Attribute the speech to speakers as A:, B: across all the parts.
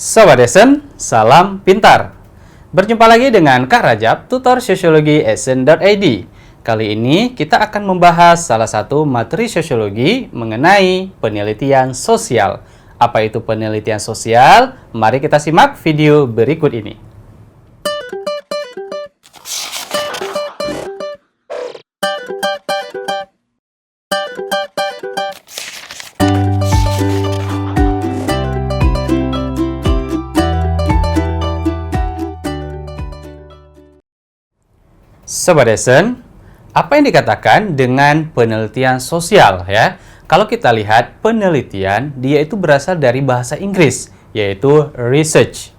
A: Sobat Esen, salam pintar. Berjumpa lagi dengan Kak Rajab, tutor sosiologi esen.id. Kali ini kita akan membahas salah satu materi sosiologi mengenai penelitian sosial. Apa itu penelitian sosial? Mari kita simak video berikut ini. Sobat Esen, apa yang dikatakan dengan penelitian sosial ya? Kalau kita lihat penelitian, dia itu berasal dari bahasa Inggris, yaitu research.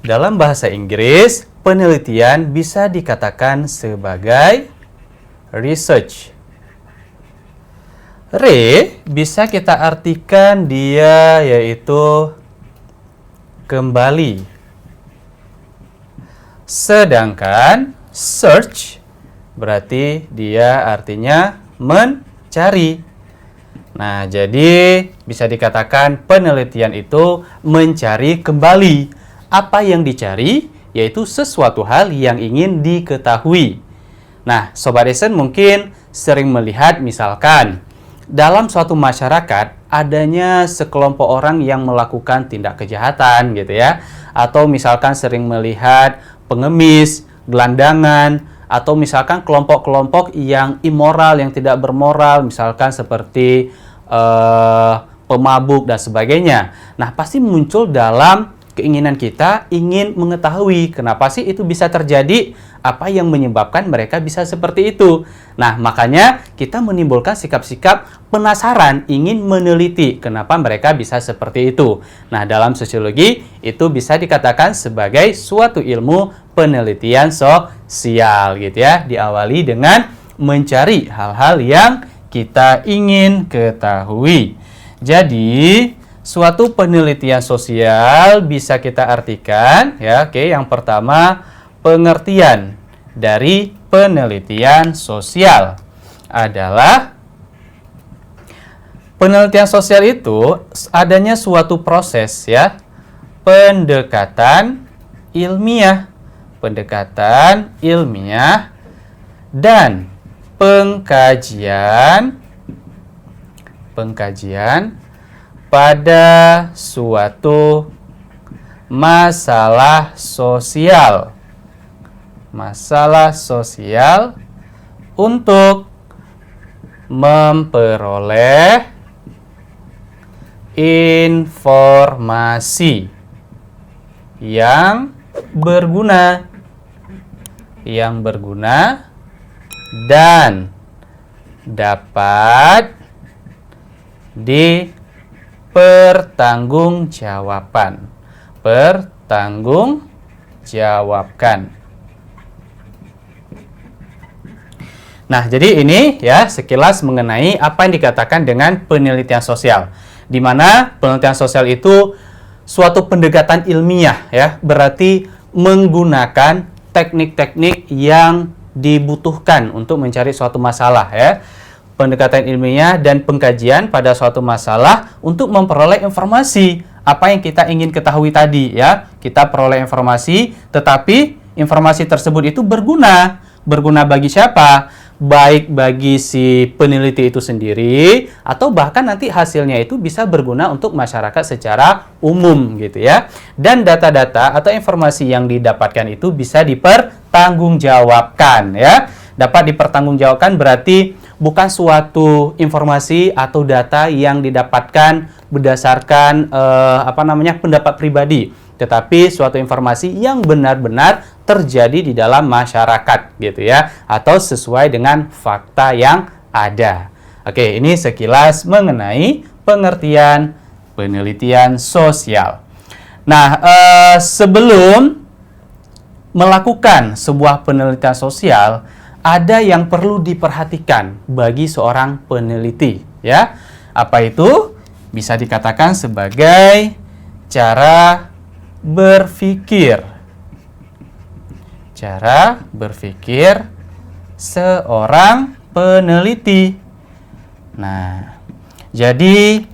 A: Dalam bahasa Inggris, penelitian bisa dikatakan sebagai research. Bisa kita artikan dia yaitu kembali. Sedangkan search berarti dia artinya mencari. Nah, jadi bisa dikatakan penelitian itu mencari kembali. Apa yang dicari? Yaitu sesuatu hal yang ingin diketahui. Nah, Sobat Esen mungkin sering melihat misalkan dalam suatu masyarakat adanya sekelompok orang yang melakukan tindak kejahatan gitu ya. Atau misalkan sering melihat pengemis, gelandangan, atau misalkan kelompok-kelompok yang immoral, yang tidak bermoral, misalkan seperti pemabuk dan sebagainya. Nah, pasti muncul dalam keinginan kita ingin mengetahui kenapa sih itu bisa terjadi, apa yang menyebabkan mereka bisa seperti itu. Nah, makanya kita menimbulkan sikap-sikap penasaran, ingin meneliti kenapa mereka bisa seperti itu. Nah, dalam sosiologi itu bisa dikatakan sebagai suatu ilmu penelitian sosial gitu ya, diawali dengan mencari hal-hal yang kita ingin ketahui. Jadi, suatu penelitian sosial bisa kita artikan ya, yang pertama pengertian dari penelitian sosial adalah penelitian sosial itu adanya suatu proses ya, pendekatan ilmiah dan pengkajian pada suatu masalah sosial untuk memperoleh informasi yang berguna dan dapat dipertanggungjawabkan. Nah, jadi ini ya sekilas mengenai apa yang dikatakan dengan penelitian sosial. Di mana penelitian sosial itu suatu pendekatan ilmiah ya, berarti menggunakan teknik-teknik yang dibutuhkan untuk mencari suatu masalah ya. Pendekatan ilmiah dan pengkajian pada suatu masalah untuk memperoleh informasi apa yang kita ingin ketahui tadi ya. Kita peroleh informasi, tetapi informasi tersebut itu berguna. Berguna bagi siapa? Baik bagi si peneliti itu sendiri atau bahkan nanti hasilnya itu bisa berguna untuk masyarakat secara umum gitu ya. Dan data-data atau informasi yang didapatkan itu bisa dipertanggungjawabkan ya. Dapat dipertanggungjawabkan berarti bukan suatu informasi atau data yang didapatkan berdasarkan pendapat pribadi, tetapi suatu informasi yang benar-benar terjadi di dalam masyarakat gitu ya, atau sesuai dengan fakta yang ada. Oke, ini sekilas mengenai pengertian penelitian sosial. Nah, sebelum melakukan sebuah penelitian sosial, ada yang perlu diperhatikan bagi seorang peneliti ya. Apa itu? Bisa dikatakan sebagai cara berpikir seorang peneliti. Nah, jadi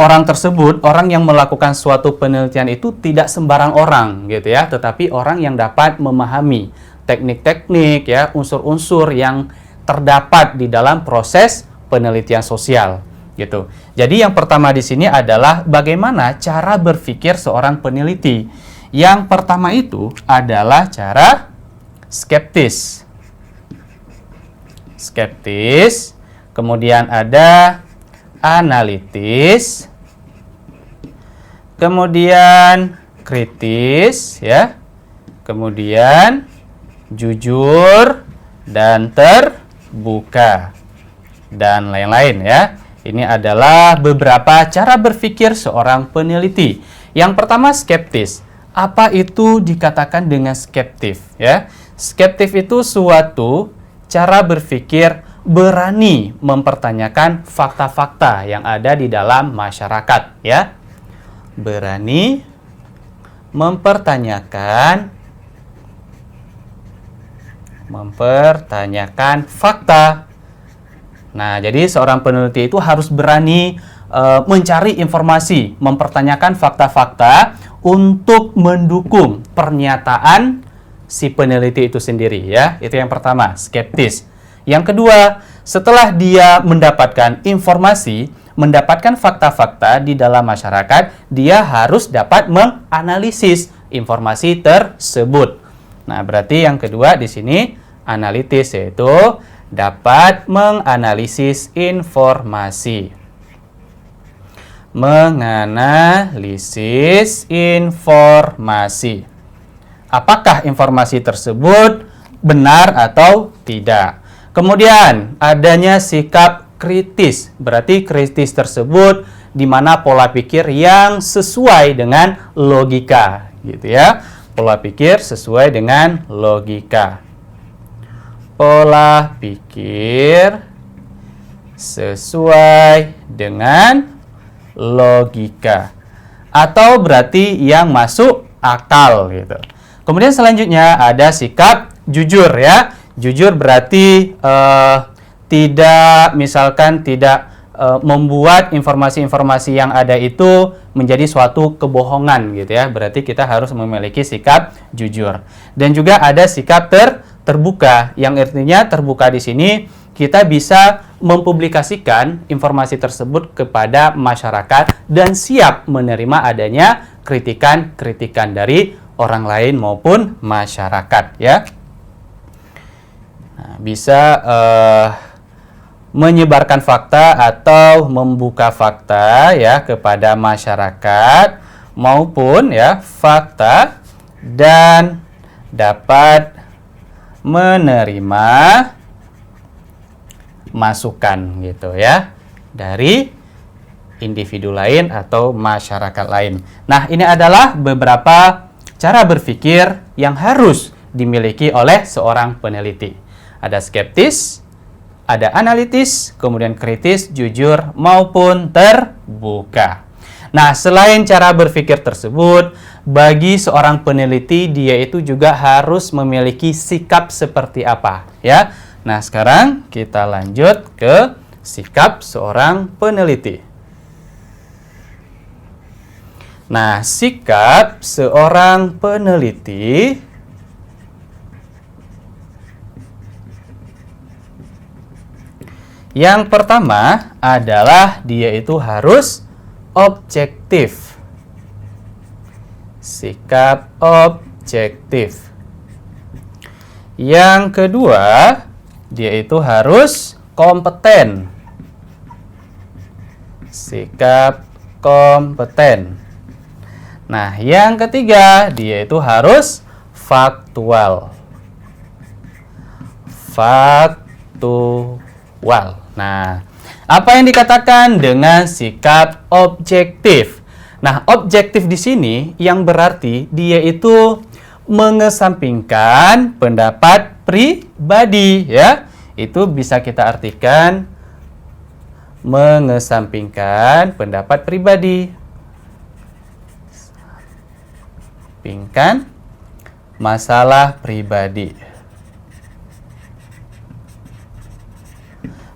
A: orang tersebut, orang yang melakukan suatu penelitian itu tidak sembarang orang gitu ya, tetapi orang yang dapat memahami teknik-teknik ya, unsur-unsur yang terdapat di dalam proses penelitian sosial gitu. Jadi yang pertama di sini adalah bagaimana cara berpikir seorang peneliti. Yang pertama itu adalah cara skeptis. Skeptis, kemudian ada analitis, kemudian kritis ya, kemudian jujur dan terbuka dan lain-lain ya. Ini adalah beberapa cara berpikir seorang peneliti. Yang pertama skeptis. Apa itu dikatakan dengan skeptif ya? Skeptif itu suatu cara berpikir berani mempertanyakan fakta-fakta yang ada di dalam masyarakat ya. Berani mempertanyakan fakta. Nah, jadi seorang peneliti itu harus berani mencari informasi, mempertanyakan fakta-fakta untuk mendukung pernyataan si peneliti itu sendiri ya. Itu yang pertama, skeptis. Yang kedua, setelah dia mendapatkan informasi, mendapatkan fakta-fakta di dalam masyarakat, dia harus dapat menganalisis informasi tersebut. Nah, berarti yang kedua di sini analitis, yaitu dapat menganalisis informasi. Menganalisis informasi. Apakah informasi tersebut benar atau tidak? Kemudian adanya sikap kritis. Berarti kritis tersebut di mana pola pikir yang sesuai dengan logika, gitu ya. Pola pikir sesuai dengan logika. Pola pikir sesuai dengan logika. Atau berarti yang masuk akal gitu. Kemudian selanjutnya ada sikap jujur ya. Jujur berarti tidak membuat informasi-informasi yang ada itu menjadi suatu kebohongan gitu ya. Berarti kita harus memiliki sikap jujur. Dan juga ada sikap terbuka, yang artinya terbuka di sini kita bisa mempublikasikan informasi tersebut kepada masyarakat dan siap menerima adanya kritikan-kritikan dari orang lain maupun masyarakat ya. Nah, bisa menyebarkan fakta atau membuka fakta ya kepada masyarakat maupun ya fakta, dan dapat menerima masukan gitu ya dari individu lain atau masyarakat lain. Nah, ini adalah beberapa cara berpikir yang harus dimiliki oleh seorang peneliti. Ada skeptis, ada analitis, kemudian kritis, jujur, maupun terbuka. Nah, selain cara berpikir tersebut, bagi seorang peneliti dia itu juga harus memiliki sikap seperti apa ya. Nah, sekarang kita lanjut ke sikap seorang peneliti. Nah, sikap seorang peneliti yang pertama adalah dia itu harus objektif. Sikap objektif. Yang kedua, dia itu harus kompeten. Sikap kompeten. Nah, yang ketiga, dia itu harus faktual. Faktual. Nah, apa yang dikatakan dengan sikap objektif? Nah, objektif di sini yang berarti dia itu mengesampingkan pendapat pribadi ya. Itu bisa kita artikan mengesampingkan pendapat pribadi. Sampingkan masalah pribadi.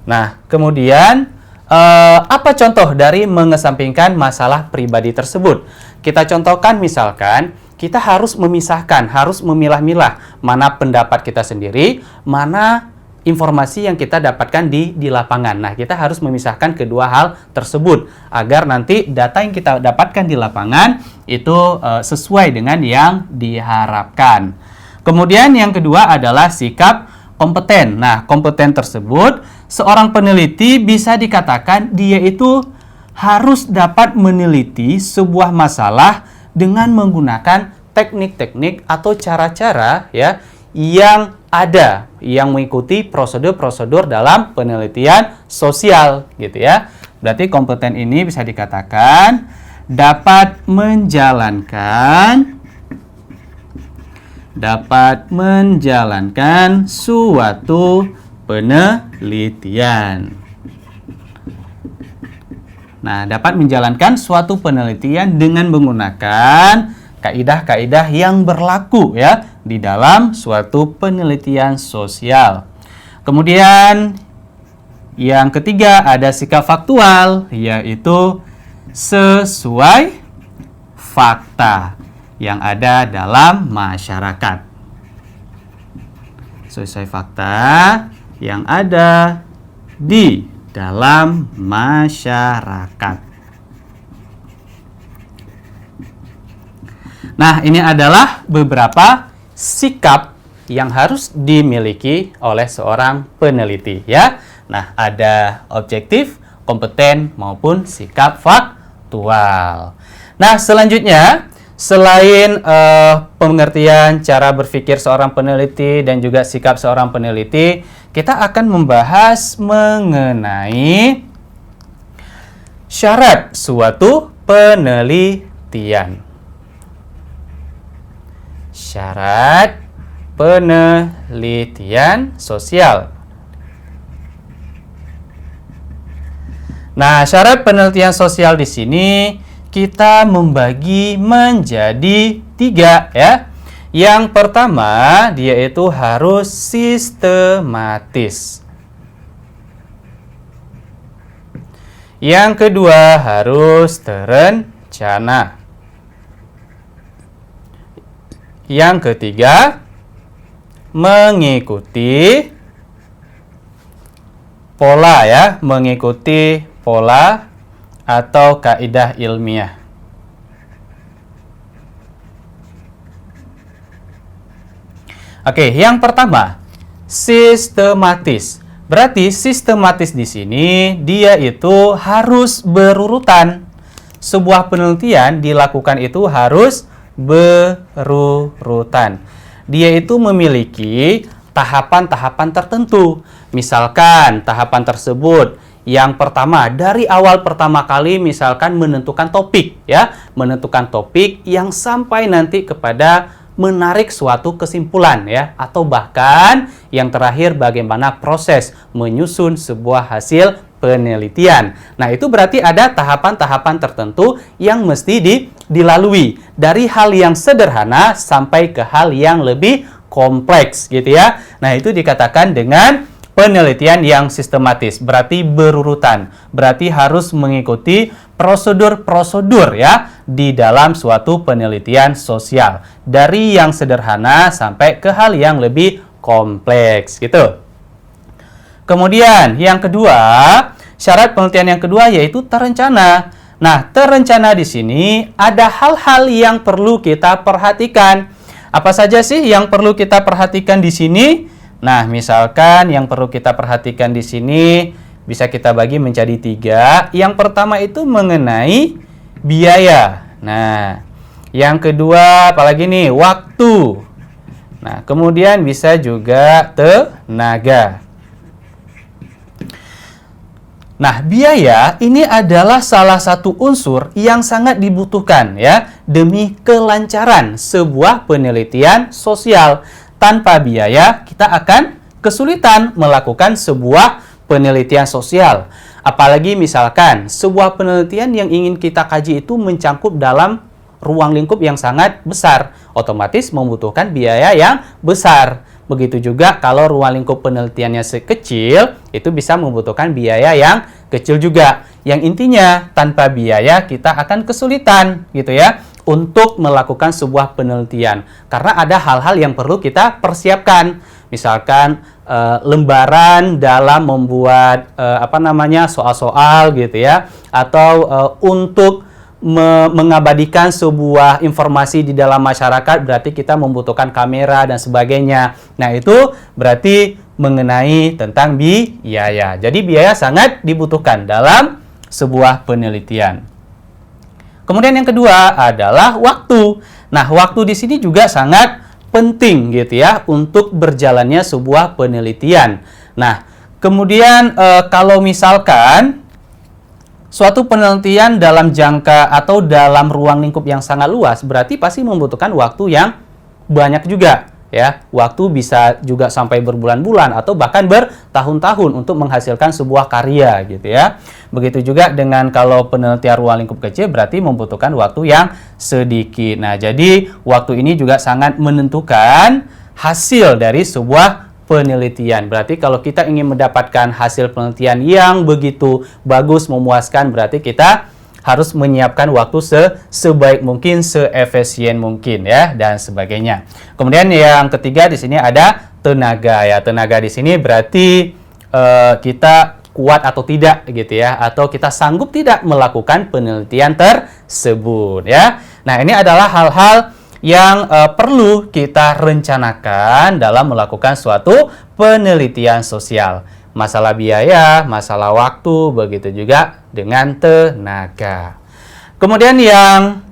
A: Nah, kemudian Apa contoh dari mengesampingkan masalah pribadi tersebut? Kita contohkan misalkan, kita harus memisahkan, harus memilah-milah mana pendapat kita sendiri, mana informasi yang kita dapatkan di lapangan. Nah, kita harus memisahkan kedua hal tersebut agar nanti data yang kita dapatkan di lapangan itu sesuai dengan yang diharapkan. Kemudian yang kedua adalah sikap kompeten. Nah, kompeten tersebut seorang peneliti bisa dikatakan dia itu harus dapat meneliti sebuah masalah dengan menggunakan teknik-teknik atau cara-cara ya yang ada yang mengikuti prosedur-prosedur dalam penelitian sosial gitu ya. Berarti kompeten ini bisa dikatakan dapat menjalankan suatu penelitian. Nah, dapat menjalankan suatu penelitian dengan menggunakan kaidah-kaidah yang berlaku ya di dalam suatu penelitian sosial. Kemudian yang ketiga ada sikap faktual, yaitu sesuai fakta yang ada dalam masyarakat. Sesuai fakta yang ada di dalam masyarakat. Nah, ini adalah beberapa sikap yang harus dimiliki oleh seorang peneliti ya. Nah, ada objektif, kompeten maupun sikap faktual. Nah, selanjutnya selain pengertian cara berpikir seorang peneliti dan juga sikap seorang peneliti, kita akan membahas mengenai syarat suatu penelitian. Syarat penelitian sosial. Nah, syarat penelitian sosial di sini kita membagi menjadi 3 ya. Yang pertama, dia itu harus sistematis. Yang kedua, harus terencana. Yang ketiga, mengikuti pola ya, mengikuti pola atau kaidah ilmiah. Oke, yang pertama, sistematis. Berarti sistematis di sini dia itu harus berurutan. Sebuah penelitian dilakukan itu harus berurutan. Dia itu memiliki tahapan-tahapan tertentu. Misalkan tahapan tersebut yang pertama, dari awal pertama kali misalkan menentukan topik ya, menentukan topik yang sampai nanti kepada menarik suatu kesimpulan ya, atau bahkan yang terakhir bagaimana proses menyusun sebuah hasil penelitian. Nah, itu berarti ada tahapan-tahapan tertentu yang mesti dilalui dari hal yang sederhana sampai ke hal yang lebih kompleks gitu ya. Nah, itu dikatakan dengan penelitian yang sistematis, berarti berurutan, berarti harus mengikuti prosedur-prosedur ya di dalam suatu penelitian sosial. Dari yang sederhana sampai ke hal yang lebih kompleks gitu. Kemudian yang kedua, syarat penelitian yang kedua yaitu terencana. Nah, terencana di sini ada hal-hal yang perlu kita perhatikan. Apa saja sih yang perlu kita perhatikan di sini? Nah, misalkan yang perlu kita perhatikan di sini bisa kita bagi menjadi 3. Yang pertama itu mengenai biaya. Nah, yang kedua apalagi nih? Waktu. Nah, kemudian bisa juga tenaga. Nah, biaya ini adalah salah satu unsur yang sangat dibutuhkan ya demi kelancaran sebuah penelitian sosial. Tanpa biaya, kita akan kesulitan melakukan sebuah penelitian sosial. Apalagi misalkan sebuah penelitian yang ingin kita kaji itu mencangkup dalam ruang lingkup yang sangat besar, otomatis membutuhkan biaya yang besar. Begitu juga kalau ruang lingkup penelitiannya sekecil, itu bisa membutuhkan biaya yang kecil juga. Yang intinya tanpa biaya kita akan kesulitan gitu ya untuk melakukan sebuah penelitian karena ada hal-hal yang perlu kita persiapkan. Misalkan lembaran dalam membuat soal-soal gitu ya, atau untuk mengabadikan sebuah informasi di dalam masyarakat berarti kita membutuhkan kamera dan sebagainya. Nah, itu berarti mengenai tentang biaya. Jadi biaya sangat dibutuhkan dalam sebuah penelitian. Kemudian yang kedua adalah waktu. Nah, waktu di sini juga sangat penting gitu ya untuk berjalannya sebuah penelitian. Nah, kemudian kalau misalkan suatu penelitian dalam jangka atau dalam ruang lingkup yang sangat luas, berarti pasti membutuhkan waktu yang banyak juga, ya. Waktu bisa juga sampai berbulan-bulan atau bahkan bertahun-tahun untuk menghasilkan sebuah karya, gitu ya. Begitu juga dengan kalau penelitian ruang lingkup kecil, berarti membutuhkan waktu yang sedikit. Nah, jadi waktu ini juga sangat menentukan hasil dari sebuah penelitian. Berarti kalau kita ingin mendapatkan hasil penelitian yang begitu bagus, memuaskan, berarti kita harus menyiapkan waktu sebaik mungkin, seefisien mungkin ya, dan sebagainya. Kemudian yang ketiga di sini ada tenaga ya. Tenaga di sini berarti kita kuat atau tidak gitu ya, atau kita sanggup tidak melakukan penelitian tersebut ya. Nah, ini adalah hal-hal yang perlu kita rencanakan dalam melakukan suatu penelitian sosial. Masalah biaya, masalah waktu, begitu juga dengan tenaga. Kemudian yang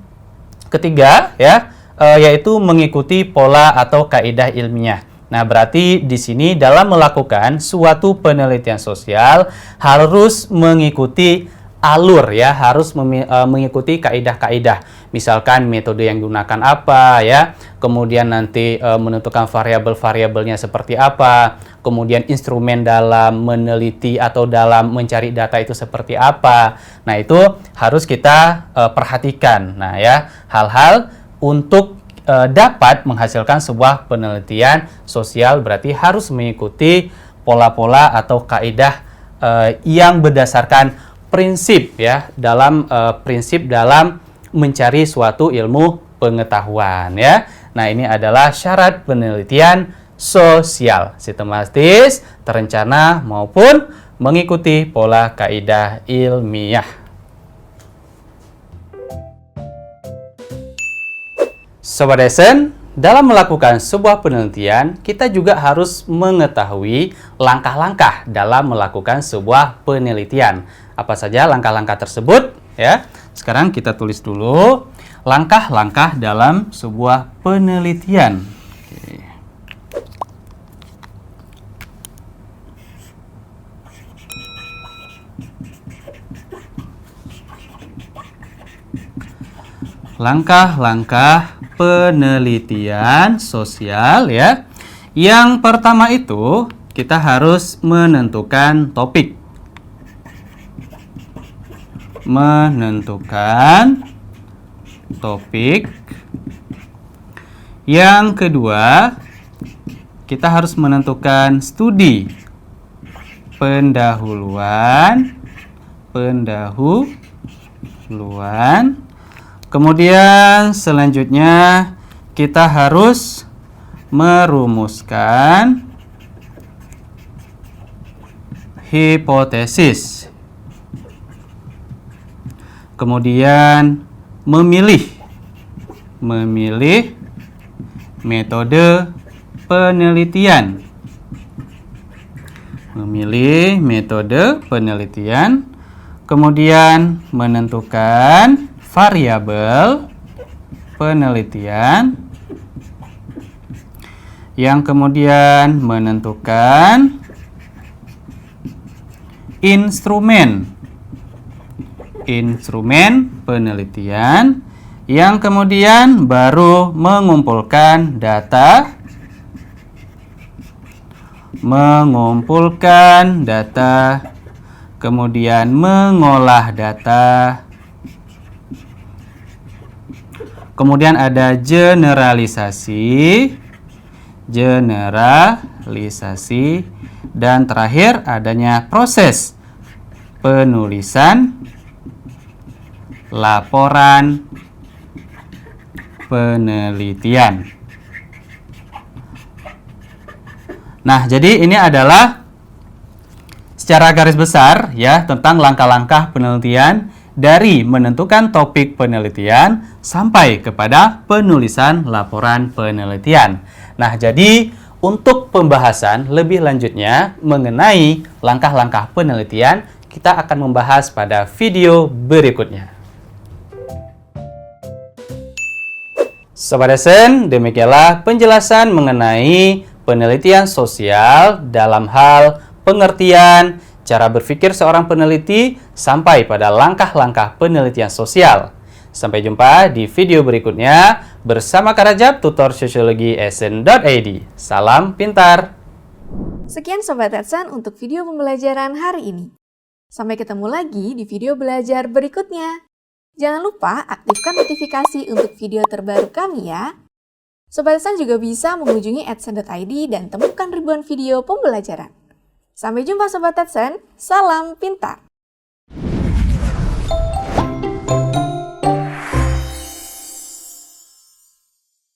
A: ketiga ya, yaitu mengikuti pola atau kaidah ilmiah. Nah, berarti di sini dalam melakukan suatu penelitian sosial harus mengikuti alur ya, harus mengikuti kaidah-kaidah. Misalkan metode yang digunakan apa ya, kemudian nanti menentukan variabel-variabelnya seperti apa, kemudian instrumen dalam meneliti atau dalam mencari data itu seperti apa. Nah, itu harus kita perhatikan. Nah ya, hal-hal untuk dapat menghasilkan sebuah penelitian sosial berarti harus mengikuti pola-pola atau kaidah yang berdasarkan prinsip ya, dalam prinsip dalam mencari suatu ilmu pengetahuan ya. Nah, ini adalah syarat penelitian sosial, sistematis, terencana maupun mengikuti pola kaidah ilmiah. Sobat Desen, dalam melakukan sebuah penelitian, kita juga harus mengetahui langkah-langkah dalam melakukan sebuah penelitian. Apa saja langkah-langkah tersebut ya? Sekarang kita tulis dulu langkah-langkah dalam sebuah penelitian. Oke. Langkah-langkah penelitian sosial ya. Yang pertama itu kita harus menentukan topik. Yang kedua, kita harus menentukan studi. Pendahuluan. Kemudian selanjutnya kita harus merumuskan hipotesis. Kemudian memilih metode penelitian. Kemudian menentukan variabel penelitian. Yang kemudian menentukan instrumen penelitian, yang kemudian baru mengumpulkan data, kemudian mengolah data, kemudian ada generalisasi, dan terakhir adanya proses penulisan laporan penelitian. Nah, jadi ini adalah secara garis besar ya tentang langkah-langkah penelitian dari menentukan topik penelitian sampai kepada penulisan laporan penelitian. Nah, jadi untuk pembahasan lebih lanjutnya mengenai langkah-langkah penelitian, kita akan membahas pada video berikutnya. Sobat Dosen, demikianlah penjelasan mengenai penelitian sosial dalam hal pengertian, cara berpikir seorang peneliti, sampai pada langkah-langkah penelitian sosial. Sampai jumpa di video berikutnya bersama Kak Rajab, tutor sosiologi sn.id. Salam pintar!
B: Sekian Sobat Adsen untuk video pembelajaran hari ini. Sampai ketemu lagi di video belajar berikutnya. Jangan lupa aktifkan notifikasi untuk video terbaru kami ya. Sobat Adsen juga bisa mengunjungi adsen.id dan temukan ribuan video pembelajaran. Sampai jumpa Sobat Adsen, salam pintar!